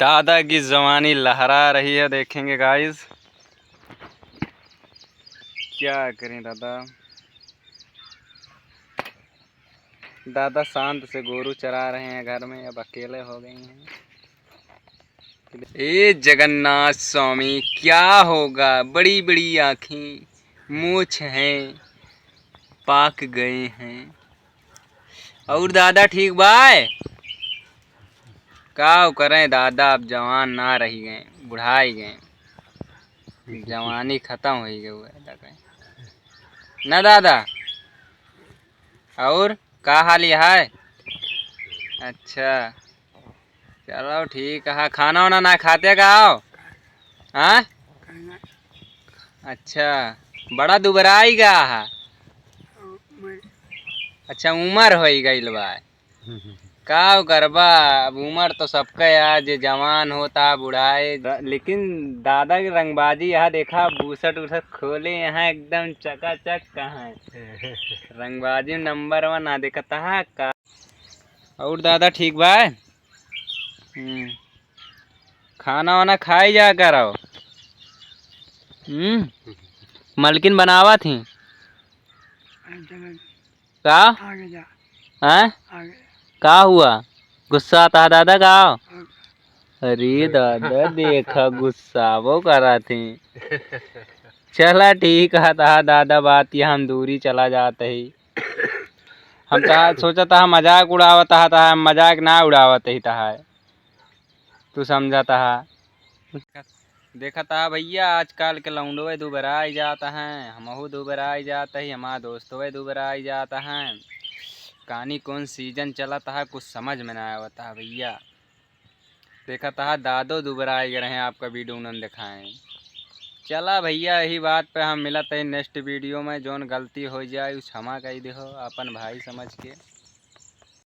दादा की जवानी लहरा रही है, देखेंगे गाइस। क्या करें दादा। दादा शांत से गोरू चरा रहे हैं घर में, अब अकेले हो गए हैं। ए जगन्नाथ स्वामी, क्या होगा। बड़ी बड़ी आँखें, मूछ हैं, पाक गए हैं। और दादा ठीक बाय। क्या करें दादा, अब जवान ना रही गए, बुढ़ाई गए, जवानी खत्म हो गई ना दादा। और का हाल है। अच्छा चलो ठीक है। खाना वाना ना खाते का आओ। हाँ अच्छा, बड़ा दुबरा ही गया है। अच्छा उम्र हो गई बा। का करबा, अब उम्र तो सबका यार, जे जवान होता बुढ़ाए। लेकिन दादा की रंगबाजी यहाँ देखा, बूसट उसट खोले यहाँ एकदम चकाचक। कहाँ है रंगबाजी नंबर 1 ना देखता है का। और दादा ठीक बा। खाना वाना खाई जा करो। मलकिन बनावा थी का। हाँ का हुआ, गुस्सा आता है दादा का। अरे दादा देखा गुस्सा वो करा थी। चला ठीक है दादा, बात ये हम दूरी चला जाते ही। हम तो सोचा था मजाक उड़ावता है, मजाक ना उड़ावत ही था। तू समझाता है। देखा था भैया, आजकल के लौंडवे दुबरा ही जाता है, हमहू दुबरा ही जाता ही, हमारा दोस्तों दुबरा ही जाता है। कहानी कौन सीजन चला था कुछ समझ में ना आवता भैया। देखा था दादो दुबरा ही रहे, आपका वीडियो उन्होंने दिखाएं। चला भैया, यही बात पे हम मिलते हैं नेक्स्ट वीडियो में। जोन गलती हो जाए उस क्षमा कही दो अपन भाई समझ के।